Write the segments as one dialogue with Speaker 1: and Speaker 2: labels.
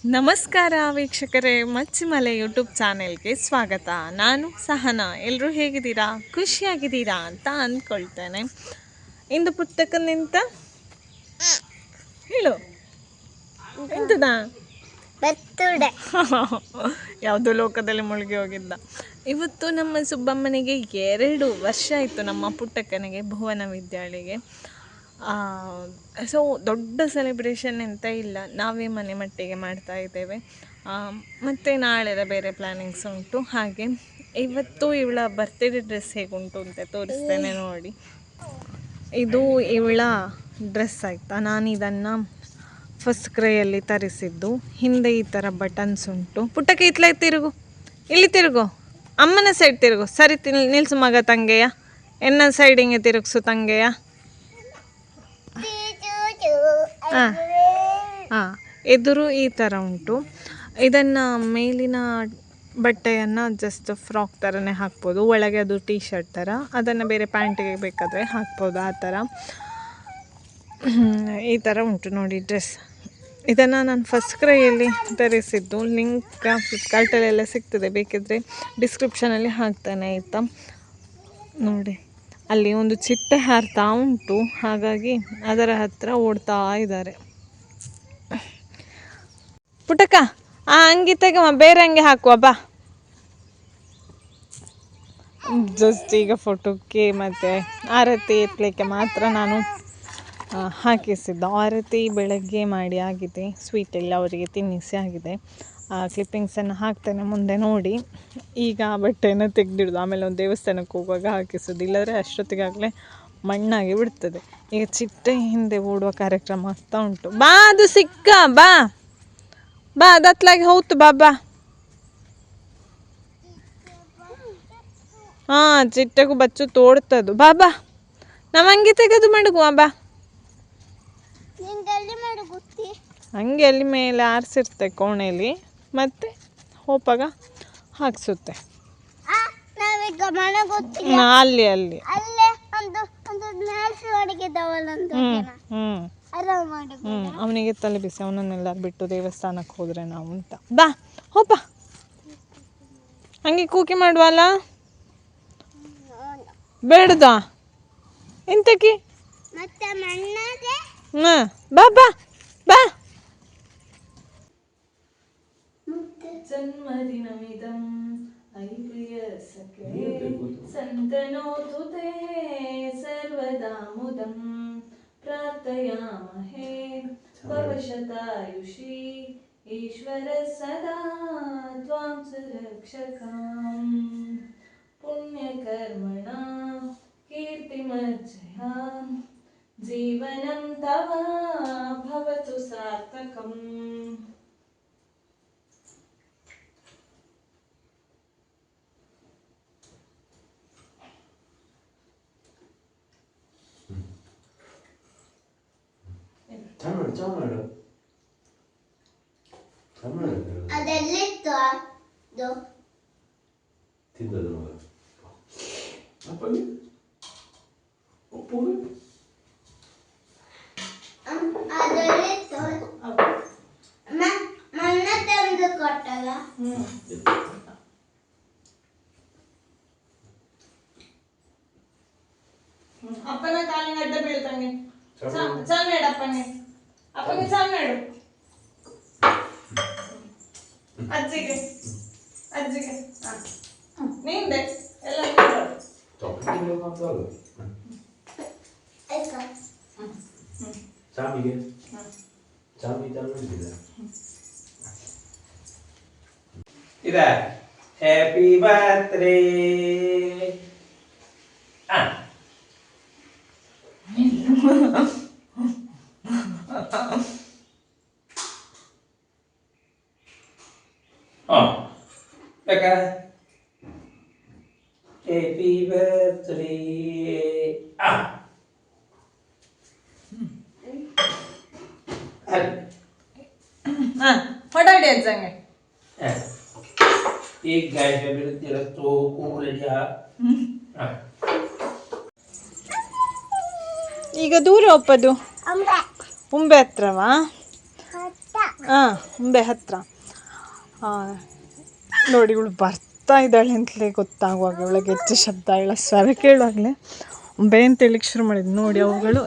Speaker 1: ನಮಸ್ಕಾರ ವೀಕ್ಷಕರೇ, ಮಚ್ಚಿಮಲೆ ಯೂಟ್ಯೂಬ್ ಚಾನೆಲ್ಗೆ ಸ್ವಾಗತ. ನಾನು ಸಹನಾ. ಎಲ್ಲರೂ ಹೇಗಿದ್ದೀರಾ, ಖುಷಿಯಾಗಿದ್ದೀರಾ ಅಂತ ಅಂದ್ಕೊಳ್ತೇನೆ. ಇಂದು ಪುಸ್ತಕನಿಂತ ಹೇಳು ಎಂತದಾ ಯಾವುದೋ ಲೋಕದಲ್ಲಿ ಮುಳುಗಿ ಹೋಗಿದ್ದ. ಇವತ್ತು ನಮ್ಮ ಸುಬ್ಬಮ್ಮನಿಗೆ 2 ವರ್ಷ ಆಯಿತು, ನಮ್ಮ ಪುಟ್ಟಕ್ಕನಿಗೆ ಭುವನ ವಿದ್ಯಾಳಿಗೆ. ಸೊ ದೊಡ್ಡ ಸೆಲೆಬ್ರೇಷನ್ ಎಂತ ಇಲ್ಲ, ನಾವೇ ಮನೆ ಮಟ್ಟಿಗೆ ಮಾಡ್ತಾ ಇದ್ದೇವೆ. ಮತ್ತು ನಾಳೆ ಬೇರೆ ಪ್ಲ್ಯಾನಿಂಗ್ಸ್ ಉಂಟು. ಹಾಗೆ ಇವತ್ತು ಇವಳ ಬರ್ತ್ಡೇ ಡ್ರೆಸ್ ಹೇಗುಂಟು ಅಂತ ತೋರಿಸ್ತೇನೆ ನೋಡಿ. ಇದು ಇವಳ ಡ್ರೆಸ್ ಆಯಿತಾ. ನಾನು ಇದನ್ನು ಫಸ್ಟ್ ಕ್ರೈಯಲ್ಲಿ ತರಿಸಿದ್ದು. ಹಿಂದೆ ಈ ಥರ ಬಟನ್ಸ್ ಉಂಟು. ಪುಟ್ಟಕ್ಕೆ ಇತ್ಲ ತಿರುಗು, ಇಲ್ಲಿ ತಿರುಗು, ಅಮ್ಮನ ಸೈಡ್ ತಿರುಗು. ಸರಿ ನಿಲ್ಸು ಮಗ ತಂಗೆಯ, ಎನ್ನ ಸೈಡಿಗೆ ತಿರುಗಿಸು ತಂಗೆಯ. ಹಾಂ, ಎದುರು ಈ ಥರ ಉಂಟು. ಇದನ್ನು ಮೇಲಿನ ಬಟ್ಟೆಯನ್ನು ಜಸ್ಟ್ ಫ್ರಾಕ್ ಥರನೇ ಹಾಕ್ಬೋದು, ಒಳಗೆ ಅದು ಟೀ ಶರ್ಟ್ ಥರ. ಅದನ್ನು ಬೇರೆ ಪ್ಯಾಂಟಿಗೆ ಬೇಕಾದರೆ ಹಾಕ್ಬೋದು, ಆ ಥರ. ಈ ಥರ ಉಂಟು ನೋಡಿ ಡ್ರೆಸ್. ಇದನ್ನು ನಾನು ಫಸ್ಟ್ ಕ್ರೈಯಲ್ಲಿ ತರಿಸಿದ್ದು. ಲಿಂಕ್ ಫ್ಲಿಪ್ಕಾರ್ಟಲ್ಲೆಲ್ಲ ಸಿಗ್ತದೆ, ಬೇಕಿದ್ದರೆ ಡಿಸ್ಕ್ರಿಪ್ಷನಲ್ಲಿ ಹಾಕ್ತಾನೆ ಆಯಿತಾ. ನೋಡಿ ಅಲ್ಲಿ ಒಂದು ಚಿಟ್ಟೆ ಹಾರ್ತಾ ಉಂಟು, ಹಾಗಾಗಿ ಅದರ ಹತ್ರ ಓಡ್ತಾ ಇದ್ದಾರೆ. ಪುಟಕ ಆ ಅಂಗಿ ತೆಗಮ್ಮ, ಬೇರೆ ಅಂಗಿ ಹಾಕುವ ಬಾ. ಜಸ್ಟ್ ಈಗ ಫೋಟೋಕ್ಕೆ ಮತ್ತು ಆರತಿ ಎತ್ತಲಿಕ್ಕೆ ಮಾತ್ರ ನಾನು ಹಾಕಿಸಿದ್ದ. ಆರತಿ ಬೆಳಗ್ಗೆ ಮಾಡಿ ಆಗಿದೆ, ಸ್ವೀಟ್ ಎಲ್ಲ ಅವರಿಗೆ ತಿನ್ನಿಸಿ ಆಗಿದೆ. ಕ್ಲಿಪ್ಪಿಂಗ್ಸನ್ನು ಹಾಕ್ತೇನೆ ಮುಂದೆ ನೋಡಿ. ಈಗ ಬಟ್ಟೆಯನ್ನು ತೆಗೆದಿಡೋದು, ಆಮೇಲೆ ಒಂದು ದೇವಸ್ಥಾನಕ್ಕೆ ಹೋಗುವಾಗ ಹಾಕಿಸೋದು, ಇಲ್ಲದ್ರೆ ಅಷ್ಟೊತ್ತಿಗಾಗಲೇ ಮಣ್ಣಾಗಿ ಬಿಡ್ತದೆ. ಈಗ ಚಿಟ್ಟೆ ಹಿಂದೆ ಓಡುವ ಕಾರ್ಯಕ್ರಮ ಆಗ್ತಾ ಉಂಟು. ಬಾ, ಅದು ಸಿಕ್ಕ, ಬಾ ಬಾ, ಅದತ್ಲಾಗಿ ಹೌದು, ಬಾ ಬಾ. ಹಾಂ, ಚಿಟ್ಟೆಗೂ ಬಚ್ಚು ತೋಡ್ತದು. ಬಾ ಬಾ, ನಮ್ಮಂಗೆ ತೆಗೆದು ಮಡಗುವ ಬಾ. ಹಂಗೆ ಅಲ್ಲಿ ಮೇಲೆ ಆರಿಸಿರ್ತೆ ಕೋಣೆಯಲ್ಲಿ, ಮತ್ತೆ ಹೋಪಾಗ ಹಾಕ್ಸುತ್ತೆ. ಅಲ್ಲಿ ಅಲ್ಲಿ ಅವನಿಗೆ ತಲೆ ಬಿಸಿ, ಅವನನ್ನೆಲ್ಲ ಬಿಟ್ಟು ದೇವಸ್ಥಾನಕ್ಕೆ ಹೋದ್ರೆ ನಾವು ಅಂತ. ಬಾ ಹೋಪ, ಹಂಗೆ ಕೂಕಿ ಮಾಡುವಲ್ಲ, ಬೇಡದ ಎಂತಕಿ. ಬಾ ಬಾ ಬಾ. ಜನ್ಮದಿನಮಿದಂ ಐಪ್ರಿಯ ಸಖೇ ಸಂತನೋತು ತೇ ಸರ್ವದಾ ಮುದಂ ಪ್ರಾರ್ಥಯಾಮಹೇ ಭವಶತಾಯುಷಿ ಈಶ್ವರ ಸದಾ ತ್ವಾಂ ಸುರಕ್ಷಕಾಂ ಪುಣ್ಯಕರ್ಮಣ ಕೀರ್ತಿಮಜ್ಜಯಾಂ ಜೀವನಂ ತವ ಭವತು ಸಾರ್ಥಕಂ.
Speaker 2: ಅದೆಲ್ಲಿತ್ತು ತಿಂದದು ಅಪ್ಪಗೆ ಉಪ್ಪು ಅದೆಲ್ಲಿತ್ತು ಮಣ್ಣ ತಂದು ಕೊಟ್ಟಲ್ಲ.
Speaker 1: ಅಪ್ಪನ ಕಾಲಿನ ಅಡ್ಡ ಬೀಳ್ತಂಗೆ ಚಲ್ಮೇಡ, ಅಪ್ಪನಿಗೆ ಅಪ್ಪನಿಗೆ ಚಲ್ಮೇಡು. ಅಜ್ಜಿಗೆ ಅಜ್ಜಿಗೆ ನಿಂದೆ ಎಲ್ಲ
Speaker 2: ಚಾಮಿಗೆ ಚಾಮಿ ಇದ ಹ್ಯಾಪಿ ಬರ್ತ್ಡೇ. ಬೇಕಾ ಹ್ಯಾಪಿ ಬರ್ತ್ಡೇ.
Speaker 1: ಹೊಡಾಡಿ ಅಜ್ಜಂಗೆ
Speaker 2: एक गाय है मेरे तेरा तो कोमल जा
Speaker 1: ಈಗ ದೂರ ಒಪ್ಪದು ಉಂಬೆ ಹತ್ರವಾ? ಹಾಂ ಮುಂದೆ ಹತ್ತಿರ ನೋಡಿ ಇವಳು ಬರ್ತಾ ಇದ್ದಾಳೆ ಅಂತಲೇ ಗೊತ್ತಾಗುವಾಗ ಇವಳಿಗೆ ಹೆಚ್ಚು ಶಬ್ದ ಇವಳ ಸ್ವರ ಕೇಳುವಾಗಲೇ ಒಂಬೆ ಅಂತ ಹೇಳಿಕ್ಕೆ ಶುರು ಮಾಡಿದ್ದು ನೋಡಿ ಅವುಗಳು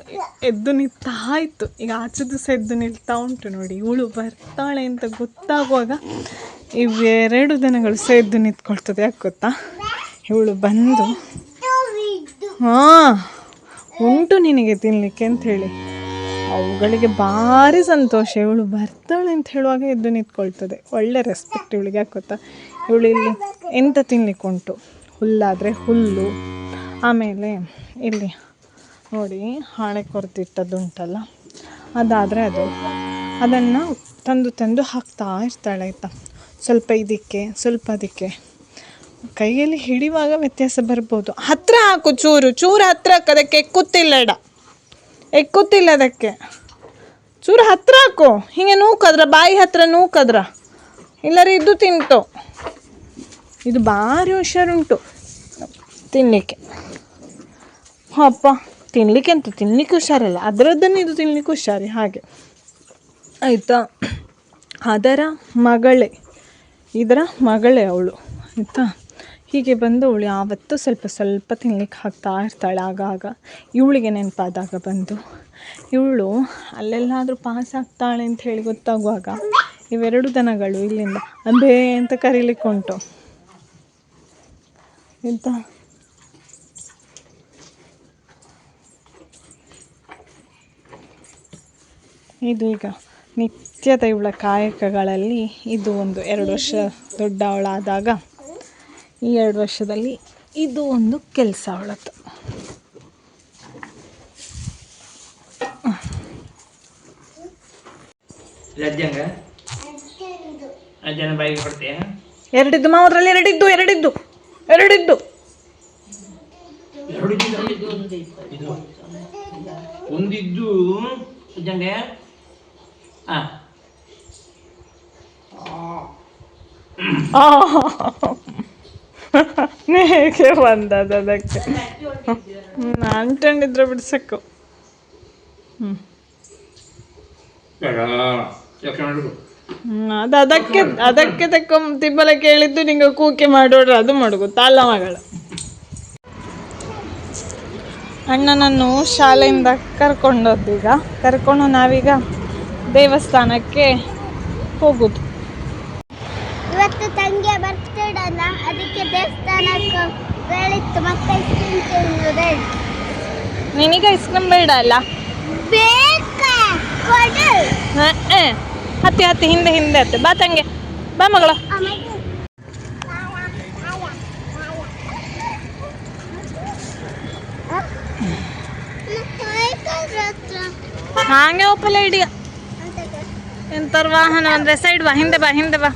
Speaker 1: ಎದ್ದು ನಿಲ್ತಾ ಇತ್ತು. ಈಗ ಆಚೆದು ಸಹ ಎದ್ದು ನಿಲ್ತಾ ಉಂಟು ನೋಡಿ. ಇವಳು ಬರ್ತಾಳೆ ಅಂತ ಗೊತ್ತಾಗುವಾಗ ಇವೆರಡು ದನಗಳು ಸಹ ಎದ್ದು ನಿಂತ್ಕೊಳ್ತದೆ. ಯಾಕೆ ಗೊತ್ತಾ, ಇವಳು ಬಂದು ಹಾಂ ಉಂಟು ನಿನಗೆ ತಿನ್ನಲಿಕ್ಕೆ ಅಂಥೇಳಿ ಅವುಗಳಿಗೆ ಭಾರಿ ಸಂತೋಷ. ಇವಳು ಬರ್ತಾಳೆ ಅಂತ ಹೇಳುವಾಗ ಎದ್ದು ನಿಂತ್ಕೊಳ್ತದೆ. ಒಳ್ಳೆ ರೆಸ್ಪೆಕ್ಟ್ ಇವಳಿಗೆ. ಯಾಕೆ ಗೊತ್ತಾ, ಇವಳು ಇಲ್ಲಿ ಎಂತ ತಿನ್ನಲಿಕ್ಕೆ ಉಂಟು, ಹುಲ್ಲಾದರೆ ಹುಲ್ಲು, ಆಮೇಲೆ ಇಲ್ಲಿ ನೋಡಿ ಹಾಳೆ ಕೊರೆದಿಟ್ಟದ್ದು ಉಂಟಲ್ಲ, ಅದಾದರೆ ಅದನ್ನು ತಂದು ಹಾಕ್ತಾ ಇರ್ತಾಳೆ ಆಯಿತಾ. ಸ್ವಲ್ಪ ಇದಕ್ಕೆ ಸ್ವಲ್ಪ ಅದಕ್ಕೆ, ಕೈಯಲ್ಲಿ ಹಿಡಿಯುವಾಗ ವ್ಯತ್ಯಾಸ ಬರ್ಬೋದು. ಹತ್ತಿರ ಹಾಕು, ಚೂರು ಹತ್ತಿರ ಹಾಕು, ಅದಕ್ಕೆ ಎಕ್ಕುತ್ತಿಲ್ಲ ಅದಕ್ಕೆ. ಚೂರು ಹತ್ತಿರ ಹಾಕು, ಹೀಗೆ ನೂಕದ್ರ ಬಾಯಿ ಹತ್ತಿರ ನೂಕದ್ರ, ಇಲ್ಲರಿ ಇದು ತಿಂತು. ಇದು ಭಾರಿ ಹುಷಾರುಂಟು ತಿನ್ನಲಿಕ್ಕೆ. ಅಪ್ಪ ತಿನ್ನಲಿಕ್ಕೆ ಹುಷಾರಲ್ಲ, ಅದರದ್ದನ್ನು ಇದು ತಿನ್ನಲಿಕ್ಕೆ ಹುಷಾರಿ ಹಾಗೆ ಆಯಿತಾ. ಇದರ ಮಗಳೇ ಅವಳು ಆಯಿತಾ. ಹೀಗೆ ಬಂದು ಅವಳು ಯಾವತ್ತೂ ಸ್ವಲ್ಪ ತಿನ್ನಲಿಕ್ಕೆ ಹಾಕ್ತಾ ಇರ್ತಾಳೆ. ಆಗಾಗ ಇವಳಿಗೆ ನೆನಪಾದಾಗ ಬಂದು ಇವಳು ಅಲ್ಲೆಲ್ಲಾದರೂ ಪಾಸ್ ಆಗ್ತಾಳೆ ಅಂತ ಹೇಳಿ ಗೊತ್ತಾಗುವಾಗ ಇವೆರಡು ದನಗಳು ಇಲ್ಲಿಂದ ಅಂಬೇ ಅಂತ ಕರೀಲಿಕ್ಕೆ ಉಂಟು ಆಯಿತಾ. ಇದು ಈಗ ನಿತ್ಯದ ಇವಳ ಕಾಯಕಗಳಲ್ಲಿ ಇದು ಒಂದು 2 ವರ್ಷ ದೊಡ್ಡವಳಾದಾಗ, ಈ 2 ವರ್ಷದಲ್ಲಿ ಇದು ಒಂದು ಕೆಲಸ ಅವಳದ್ದು. ಎರಡಿದ್ದು ಮಾವದ್ರಲ್ಲಿ ಎರಡಿದ್ದು
Speaker 2: ಒಂದಿದ್ದು ಜಂಗೆ
Speaker 1: ಹೇಗೆ ಬಂದದ್ದು ಅದಕ್ಕೆ ಅಂಟಂಡಿದ್ರೆ ಬಿಡ್ಸಕ್ಕು. ಅದು ಅದಕ್ಕೆ ತಕ್ಕ ತಿಬ್ಬಲ ಕೇಳಿದ್ದು ನಿಂಗೆ ಕೂಕೆ ಮಾಡೋಡ್ರೆ ಅದು ಮಾಡುಗು ತಾಳ ಮಗಳು. ಅಣ್ಣನನ್ನು ಶಾಲೆಯಿಂದ ಕರ್ಕೊಂಡು ನಾವೀಗ ದೇವಸ್ಥಾನಕ್ಕೆ ಹೋಗುದು.
Speaker 3: ಇವತ್ತು ತಂಗಿಯ ಬರ್ತ್ಡೇ ಅಲ್ಲ, ಅದಕ್ಕೆ ದೇವಸ್ಥಾನಕ್ಕೆ ಹೇಳಿತ್ತು. ಮತ್ತೆ ಐಸ್ ಕ್ರೀಮ್ ತಿನ್ನೋದು.
Speaker 1: ನಿನಗೆ ಐಸ್ ಕ್ರೀಮ್ ಬೇಡ ಅಲ್ಲ? ಹತ್ತಿ ಹಿಂದೆ ಹತ್ತೆ. ಬಾ ತಂಗೆ, ಬಾ ಮಗಳ. ಹಾಗೆ ಒಪ್ಪಲ್ಲ ಹಿಡಿಯ ಎಂತಾರು ವಾಹನ ಅಂದ್ರೆ ಸೈಡ್ ಬಾ, ಹಿಂದೆ ಬಾ.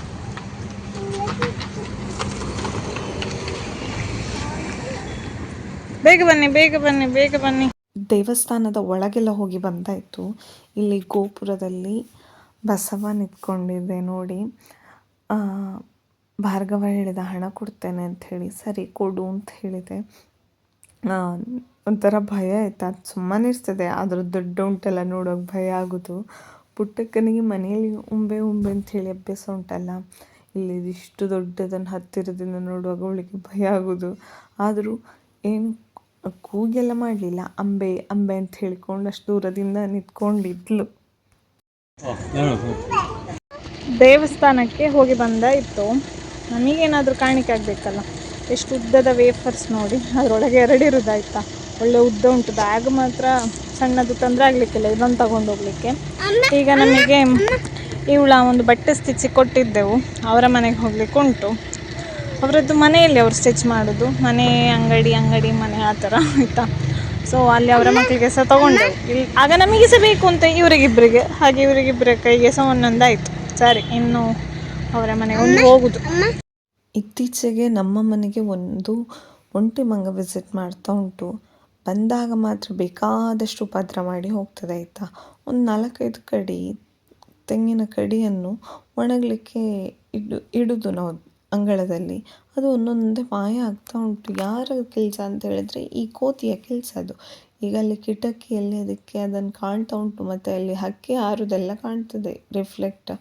Speaker 1: ಬೇಗ ಬನ್ನಿ. ದೇವಸ್ಥಾನದ ಒಳಗೆಲ್ಲ ಹೋಗಿ ಬಂದಾಯಿತು. ಇಲ್ಲಿ ಗೋಪುರದಲ್ಲಿ ಬಸವ ನಿಂತ್ಕೊಂಡಿದ್ದೆ ನೋಡಿ. ಭಾರ್ಗವ ಹೇಳಿದ ಹಣ ಕೊಡ್ತೇನೆ ಅಂಥೇಳಿ, ಸರಿ ಕೊಡು ಅಂತ ಹೇಳಿದೆ. ಒಂಥರ ಭಯ ಆಯ್ತು. ಅದು ಸುಮ್ಮನೆ ಇರ್ತದೆ, ಆದರೂ ದೊಡ್ಡ ಉಂಟಲ್ಲ ನೋಡೋಕೆ ಭಯ ಆಗೋದು. ಪುಟ್ಟಕ್ಕನಿಗೆ ಮನೆಯಲ್ಲಿ ಉಂಬೆ ಅಂಥೇಳಿ ಅಭ್ಯಾಸ ಉಂಟಲ್ಲ, ಇಲ್ಲಿ ಇಷ್ಟು ದೊಡ್ಡದನ್ನು ಹತ್ತಿರದಿಂದ ನೋಡುವಾಗ ಅವಳಿಗೆ ಭಯ ಆಗೋದು. ಆದರೂ ಏನು ಕೂಗೆಲ್ಲ ಮಾಡಲಿಲ್ಲ. ಅಂಬೆ ಅಂತ ಹೇಳಿಕೊಂಡು ಅಷ್ಟು ದೂರದಿಂದ ನಿಂತ್ಕೊಂಡಿದ್ಲು. ದೇವಸ್ಥಾನಕ್ಕೆ ಹೋಗಿ ಬಂದಾಯಿತು. ನಮಗೇನಾದರೂ ಕಾಣಿಕೆ ಆಗಬೇಕಲ್ಲ. ಎಷ್ಟು ಉದ್ದದ ವೇಫರ್ಸ್ ನೋಡಿ, ಅದರೊಳಗೆ 2 ಇರೋದಾಯ್ತಾ. ಒಳ್ಳೆ ಉದ್ದ ಉಂಟು. ಬ್ಯಾಗ್ ಮಾತ್ರ ಸಣ್ಣದು ತಂದರೆ ಆಗಲಿಕ್ಕಿಲ್ಲ, ಇದನ್ನು ತಗೊಂಡು ಹೋಗಲಿಕ್ಕೆ. ಈಗ ನಮಗೆ ಇವಳ ಒಂದು ಬಟ್ಟೆ ಸ್ಟಿಚಿಗೆ ಕೊಟ್ಟಿದ್ದೆವು, ಅವರ ಮನೆಗೆ ಹೋಗ್ಲಿಕ್ಕೆ ಉಂಟು. ಅವರದ್ದು ಮನೆಯಲ್ಲಿ ಅವ್ರು ಸ್ಟಿಚ್ ಮಾಡೋದು, ಮನೆ ಅಂಗಡಿ ಮನೆ ಆ ಥರ ಆಯಿತಾ. ಸೊ ಅಲ್ಲಿ ಅವರ ಮಕ್ಕಳಿಗೆ ಸಹ ತೊಗೊಂಡೆವು. ಇಲ್ಲಿ ಆಗ ನಮಗೆ ಸಹ ಬೇಕು ಅಂತ ಇವರಿಗಿಬ್ಬರಿಗೆ, ಹಾಗೆ ಇವರಿಗಿಬ್ಬರ ಕೈಗೆ ಸಹ ಒಂದೊಂದಾಯಿತು. ಸರಿ, ಇನ್ನು ಅವರ ಮನೆಗೆ ಒಂದು ಹೋಗುದು. ಇತ್ತೀಚೆಗೆ ನಮ್ಮ ಮನೆಗೆ ಒಂದು ಒಂಟಿ ಮಂಗ ವಿಸಿಟ್ ಮಾಡ್ತಾ ಉಂಟು. ಬಂದಾಗ ಮಾತ್ರ ಬೇಕಾದಷ್ಟು ಉಪದ್ರ ಮಾಡಿ ಹೋಗ್ತದೆ ಆಯಿತಾ. ಒಂದು 4-5 ಕಡಿ ತೆಂಗಿನ ಕಡಿಯನ್ನು ಒಣಗಲಿಕ್ಕೆ ಇಡುದು ನಾವು
Speaker 4: ಅಂಗಳದಲ್ಲಿ ಅದು ಒಂದೊಂದೇ ಮಾಯ ಆಗ್ತಾ ಉಂಟು. ಯಾರ ಕೆಲಸ ಅಂತ ಹೇಳಿದ್ರೆ ಈ ಕೋತಿಯ ಕೆಲಸ ಅದು. ಈಗ ಅಲ್ಲಿ ಕಿಟಕಿಯಲ್ಲಿ ಅದಕ್ಕೆ ಅದನ್ನು ಕಾಣ್ತಾ ಉಂಟು, ಮತ್ತು ಅಲ್ಲಿ ಹಕ್ಕಿ ಹಾರುವುದೆಲ್ಲ ಕಾಣ್ತದೆ ರಿಫ್ಲೆಕ್ಟ್.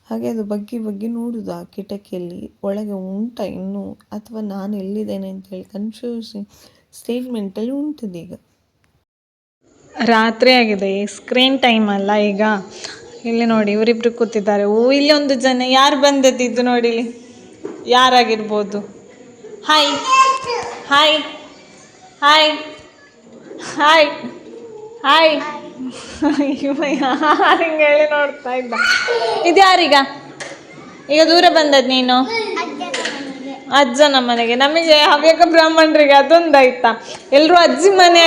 Speaker 4: ಹಾಗೆ ಅದು ಬಗ್ಗಿ ಬಗ್ಗಿ ನೋಡುವುದು ಆ ಕಿಟಕಿಯಲ್ಲಿ ಒಳಗೆ ಉಂಟಾ ಇನ್ನೂ, ಅಥವಾ ನಾನು ಎಲ್ಲಿದ್ದೇನೆ ಅಂತೇಳಿ ಕನ್ಫ್ಯೂಸಿಂಗ್ ಸ್ಟೇಟ್ಮೆಂಟಲ್ಲಿ ಉಂಟದೀಗ.
Speaker 1: ರಾತ್ರಿ ಆಗಿದೆ, ಸ್ಕ್ರೀನ್ ಟೈಮ್ ಅಲ್ಲ ಈಗ. ಇಲ್ಲಿ ನೋಡಿ ಇವರಿಬ್ರು ಕೂತಿದ್ದಾರೆ. ಇಲ್ಲಿ ಒಂದು ಜನ ಯಾರು ಬಂದದ್ದು ನೋಡಿ, ಇಲ್ಲಿ ಯಾರಾಗಿರ್ಬೋದು? Hi hi hi hi hi. ಇವ ಯಾರಿಂಗೆ ಹೇಳಿ ನೋಡ್ತಾ ಇದ್ದ. ಇದು ಯಾರೀಗ? ಈಗ ದೂರ ಬಂದದ್ದು ನೀನು ಅಜ್ಜನ ಮನೆಗೆ. ನಮಗೆ ಹವ್ಯಕ ಬ್ರಾಹ್ಮಣರಿಗೆ ಅದೊಂದಾಯ್ತಾ, ಎಲ್ಲರೂ ಅಜ್ಜಿ ಮನೆ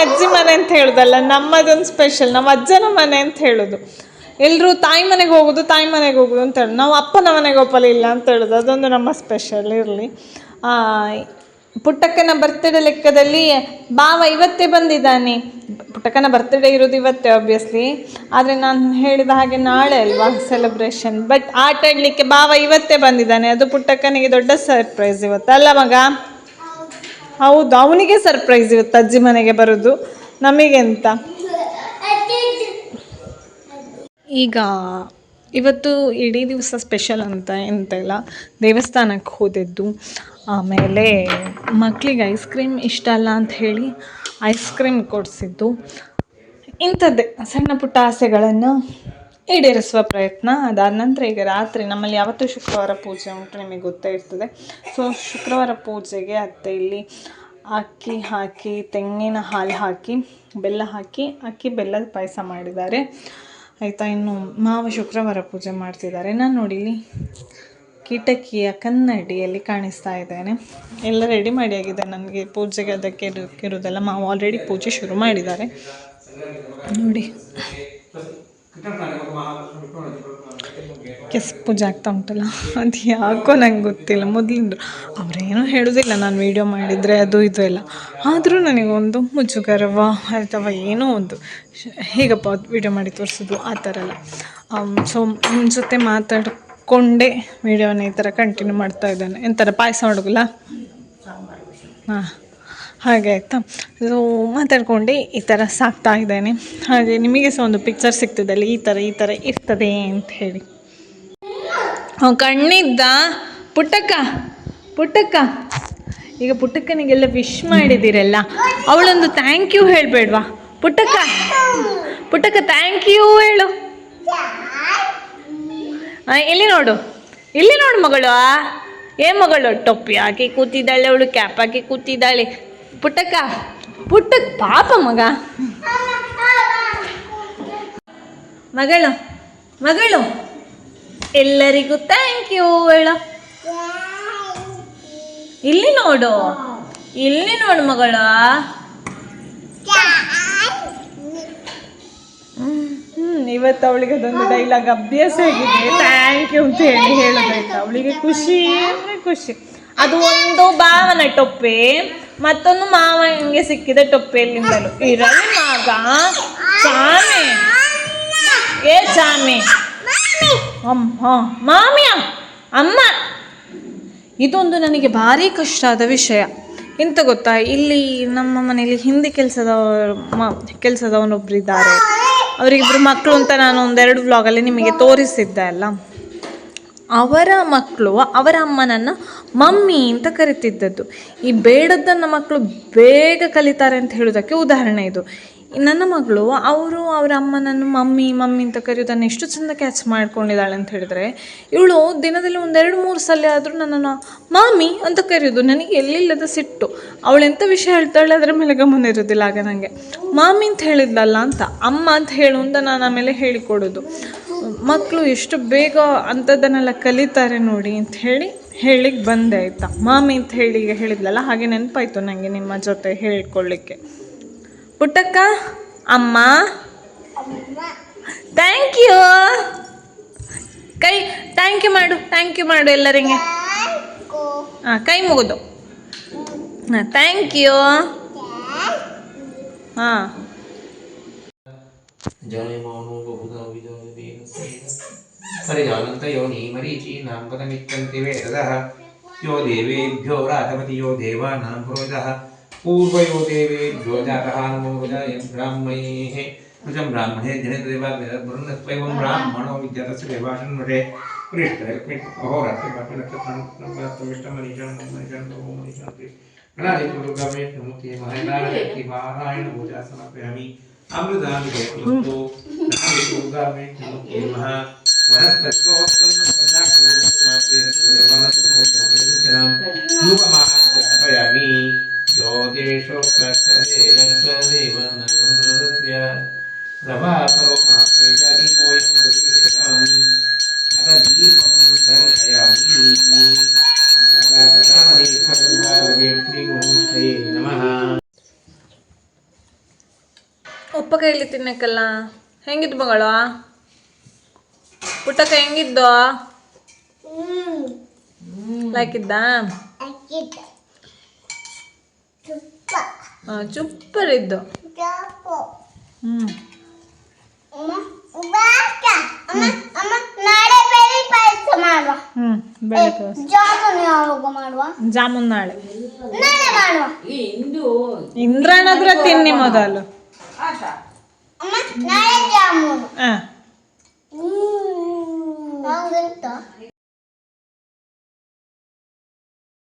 Speaker 1: ಅಂತ ಹೇಳುದಲ್ಲ, ನಮ್ಮದೊಂದು ಸ್ಪೆಷಲ್. ನಮ್ಮ ಅಜ್ಜನ ಮನೆ ಅಂತ ಹೇಳೋದು. ಎಲ್ಲರೂ ತಾಯಿ ಮನೆಗೆ ಹೋಗೋದು ಅಂತ ಹೇಳೋದು. ನಾವು ಅಪ್ಪನ ಮನೆಗೆ ಒಪ್ಪಲಿಲ್ಲ ಅಂತ ಹೇಳೋದು. ಅದೊಂದು ನಮ್ಮ ಸ್ಪೆಷಲ್. ಇರಲಿ. ಪುಟ್ಟಕ್ಕನ ಬರ್ತ್ಡೇ ಲೆಕ್ಕದಲ್ಲಿ ಬಾವ ಇವತ್ತೇ ಬಂದಿದ್ದಾನೆ. ಪುಟ್ಟಕ್ಕನ ಬರ್ತ್ಡೇ ಇರೋದು ಇವತ್ತೇ ಆಬ್ವಿಯಸ್ಲಿ, ಆದರೆ ನಾನು ಹೇಳಿದ ಹಾಗೆ ನಾಳೆ ಅಲ್ವಾ ಸೆಲೆಬ್ರೇಷನ್. ಬಟ್ ಆಟ ಆಡಲಿಕ್ಕೆ ಬಾವ ಇವತ್ತೇ ಬಂದಿದ್ದಾನೆ. ಅದು ಪುಟ್ಟಕ್ಕನಿಗೆ ದೊಡ್ಡ ಸರ್ಪ್ರೈಸ್ ಇವತ್ತು, ಅಲ್ಲ ಮಗ? ಹೌದು, ಅವನಿಗೆ ಸರ್ಪ್ರೈಸ್ ಇವತ್ತು ಅಜ್ಜಿ ಮನೆಗೆ ಬರೋದು, ನಮಗೆ ಅಂತ. ಈಗ ಇವತ್ತು ಇಡೀ ದಿವಸ ಸ್ಪೆಷಲ್ ಅಂತ ಎಂತ ಇಲ್ಲ, ದೇವಸ್ಥಾನಕ್ಕೆ ಹೋದದ್ದು. ಆಮೇಲೆ ಮಕ್ಕಳಿಗೆ ಐಸ್ ಕ್ರೀಮ್ ಇಷ್ಟ ಅಲ್ಲ ಅಂತ ಹೇಳಿ ಐಸ್ ಕ್ರೀಮ್ ಕೊಡಿಸಿದ್ದು. ಇಂಥದ್ದೇ ಸಣ್ಣ ಪುಟ್ಟ ಆಸೆಗಳನ್ನು ಈಡೇರಿಸುವ ಪ್ರಯತ್ನ. ಅದಾದ ನಂತರ ಈಗ ರಾತ್ರಿ ನಮ್ಮಲ್ಲಿ ಯಾವತ್ತೂ ಶುಕ್ರವಾರ ಪೂಜೆ ಉಂಟು, ನಿಮಗೆ ಗೊತ್ತೇ ಇರ್ತದೆ. ಸೊ ಶುಕ್ರವಾರ ಪೂಜೆಗೆ ಅತ್ತೆ ಇಲ್ಲಿ ಅಕ್ಕಿ ಹಾಕಿ, ತೆಂಗಿನ ಹಾಲು ಹಾಕಿ, ಬೆಲ್ಲ ಹಾಕಿ ಅಕ್ಕಿ ಬೆಲ್ಲದ ಪಾಯಸ ಮಾಡಿದ್ದಾರೆ ಆಯಿತಾ. ಇನ್ನು ಮಾವ ಶುಕ್ರವಾರ ಪೂಜೆ ಮಾಡ್ತಿದ್ದಾರೆ. ನಾನು ನೋಡಿ ಇಲ್ಲಿ ಕಿಟಕಿಯ ಕನ್ನಡಿಯಲ್ಲಿ ಕಾಣಿಸ್ತಾ ಇದ್ದೇನೆ. ಎಲ್ಲ ರೆಡಿ ಮಾಡಿ ಆಗಿದೆ ನನಗೆ ಪೂಜೆಗೆ ಅದಕ್ಕೆ ಇರೋದೆಲ್ಲ. ಮಾವು ಆಲ್ರೆಡಿ ಪೂಜೆ ಶುರು ಮಾಡಿದ್ದಾರೆ ನೋಡಿ. ಪೂಜೆ ಆಗ್ತಾ ಉಂಟಲ್ಲ, ಅದು ಯಾಕೋ ನಂಗೆ ಗೊತ್ತಿಲ್ಲ. ಮೊದಲಿಂದ ಅವರೇನೂ ಹೇಳೋದಿಲ್ಲ ನಾನು ವೀಡಿಯೋ ಮಾಡಿದರೆ ಅದು ಇದು ಎಲ್ಲ, ಆದರೂ ನನಗೊಂದು ಮುಜುಗರವ ಅಥವಾ ಏನೋ ಒಂದು ಹೇಗಪ್ಪ ವೀಡಿಯೋ ಮಾಡಿ ತೋರಿಸೋದು ಆ ಥರ ಎಲ್ಲ. ಸೊ ನಿಮ್ಮ ಜೊತೆ ಮಾತಾಡಿಕೊಂಡೇ ವೀಡಿಯೋನ ಈ ಥರ ಕಂಟಿನ್ಯೂ ಮಾಡ್ತಾ ಇದ್ದಾನೆ. ಎಂಥರ ಪಾಯಸ ಮಾಡೋಲ್ಲ, ಹಾಂ ಹಾಗೆ ಆಯಿತಾ. ಸೊ ಮಾತಾಡ್ಕೊಂಡೆ ಈ ಥರ ಸಾಕ್ತಾ ಇದ್ದೇನೆ. ಹಾಗೆ ನಿಮಗೆ ಸಹ ಒಂದು ಪಿಕ್ಚರ್ ಸಿಗ್ತದೆ ಅಲ್ಲಿ, ಈ ಥರ ಇರ್ತದೆ ಅಂತ ಹೇಳಿ. ಕಣ್ಣಿದ್ದ ಪುಟ್ಟಕ್ಕ ಈಗ ಪುಟ್ಟಕ್ಕನಿಗೆಲ್ಲ ವಿಶ್ ಮಾಡಿದ್ದೀರಲ್ಲ, ಅವಳೊಂದು ಥ್ಯಾಂಕ್ ಯು ಹೇಳಬೇಡ್ವಾ? ಪುಟ್ಟಕ್ಕ ಥ್ಯಾಂಕ್ ಯು ಹೇಳು. ಇಲ್ಲಿ ನೋಡು ಮಗಳು. ಮಗಳು ಟೊಪ್ಪಿ ಹಾಕಿ ಕೂತಿದ್ದಾಳೆ, ಅವಳು ಕ್ಯಾಪ್ ಹಾಕಿ ಕೂತಿದ್ದಾಳೆ. ಪುಟ್ಟಕ್ಕ ಪಾಪ ಮಗಳು ಎಲ್ಲರಿಗೂ ಥ್ಯಾಂಕ್ ಯು ಹೇಳು. ಇಲ್ಲಿ ನೋಡು ಮಗಳ. ಇವತ್ತು ಅವಳಿಗೆ ಅದೊಂದು ಡೈಲಾಗ್ ಅಭ್ಯಾಸ ಆಗಿದೆ, ಥ್ಯಾಂಕ್ ಯು ಅಂತ ಹೇಳೋದಾಯ್ತು. ಅವಳಿಗೆ ಖುಷಿ. ಅದು ಒಂದು ಭಾವನ ಟೊಪ್ಪೆ, ಮತ್ತೊಂದು ಮಾವನಿಗೆ ಸಿಕ್ಕಿದ ಟೊಪ್ಪೆಯಲ್ಲಿಂದಲೂ ಇರಲಿ ಮಗ. ಚಾಮೆ ಮಾಮಿಯ ಅಮ್ಮ. ಇದೊಂದು ನನಗೆ ಭಾರಿ ಕಷ್ಟ ಆದ ವಿಷಯ. ಎಂತ ಗೊತ್ತಾ, ಇಲ್ಲಿ ನಮ್ಮ ಮನೆಯಲ್ಲಿ ಹಿಂದಿ ಕೆಲಸದವನೊಬ್ರು ಇದ್ದಾರೆ. ಅವರಿಗಿಬ್ಬರು ಮಕ್ಕಳು ಅಂತ ನಾನು ಒಂದೆರಡು ವ್ಲಾಗಲ್ಲಿ ನಿಮಗೆ ತೋರಿಸಿದ್ದೆ ಅಲ್ಲ. ಅವರ ಮಕ್ಕಳು ಅವರ ಅಮ್ಮನನ್ನು ಮಮ್ಮಿ ಅಂತ ಕರಿತಿದ್ದದ್ದು. ಈ ಬೇಡದ್ದನ್ನು ಮಕ್ಕಳು ಬೇಗ ಕಲಿತಾರೆ ಅಂತ ಹೇಳೋದಕ್ಕೆ ಉದಾಹರಣೆ ಇದು. ನನ್ನ ಮಗಳು ಅವರ ಅಮ್ಮನನ್ನು ಮಮ್ಮಿ ಅಂತ ಕರೆಯೋದನ್ನು ಎಷ್ಟು ಚೆಂದ ಕ್ಯಾಚ್ ಮಾಡ್ಕೊಂಡಿದ್ದಾಳೆ ಅಂತ ಹೇಳಿದ್ರೆ, ಇವಳು ದಿನದಲ್ಲಿ 2-3 ಸಲ ಆದರೂ ನನ್ನನ್ನು ಮಾಮಿ ಅಂತ ಕರೆಯೋದು. ನನಗೆ ಎಲ್ಲಿಲ್ಲದ ಸಿಟ್ಟು. ಅವಳೆಂಥ ವಿಷಯ ಹೇಳ್ತಾಳೆ ಅದರ ಮೇಲೆ ಗಮನ ಇರೋದಿಲ್ಲ. ಆಗ ನನಗೆ ಮಾಮಿ ಅಂತ ಹೇಳಿದ್ಲಲ್ಲ ಅಂತ, ಅಮ್ಮ ಅಂತ ಹೇಳು ಅಂತ ನಾನು ಆಮೇಲೆ ಹೇಳಿಕೊಡೋದು. ಮಕ್ಕಳು ಎಷ್ಟು ಬೇಗ ಅಂಥದ್ದನ್ನೆಲ್ಲ ಕಲಿತಾರೆ ನೋಡಿ ಅಂತ ಹೇಳಿಕ್ಕೆ ಬಂದೆ ಆಯಿತಾ. ಮಾಮಿ ಅಂತ ಹೇಳಿ ಈಗ ಹೇಳಿದ್ಲಲ್ಲ, ಹಾಗೆ ನೆನಪಾಯಿತು ನನಗೆ ನಿಮ್ಮ ಜೊತೆ ಹೇಳ್ಕೊಳ್ಳಿಕ್ಕೆ. ಪುಟ್ಟಕ್ಕ ಅಮ್ಮ ಥ್ಯಾಂಕ್ ಯು. ಥ್ಯಾಂಕ್ ಯು ಮಾಡು ಎಲ್ಲರಿಗೆ. ಕೈ ಮುಗಿದು ಥ್ಯಾಂಕ್ ಯು. ಹಾಂ
Speaker 2: ಪರಿಜಾನಂತ ಯೋನಿ ಮರೀಚಿ ನಾಮಪದಮಿತ್ತಂತಿ ವೇದಃ
Speaker 5: यो देवेभ्यो रातमतियो देवानां पुरोहितः पूर्वयो देवेभ्यो जातः नमोजाय ब्राह्मणैः रुजं ब्राह्मणे जनितदेवाग्निर्वरुणस्वयं ब्राह्मणो विद्यातस्य देवाशन्मठे नारायण पूजा समर्पयामि अमृतानि देवतो नारायण नमः वनस्पतिर्गोत्रपदार्थोपयामि ज्योतिषोक्तदेवनगुन्द्रदत्या प्रभाकरो मापेजादिपोयं प्रतीक्षाम् अथ दीपं दर्शयामि अथ नमः
Speaker 1: ಉಪ್ಪ ಕೈಲಿ ತಿನ್ನಕ್ಕಲ್ಲ ಹೆಂಗಿದ್ದು ಮಗಳು ಪುಟ್ಟಕ್ಕ ಹೆಂಗಿದ್ದು ಲಾಕಿದ್ದ ಚುಪ್ಪರಿದ್ದು ಜಾಮೂನ್ ನಾಳೆ ಇಂದ್ರನದ್ರ ತಿನ್ನಿ ಮೊದಲು
Speaker 3: ಜಾಮೂನು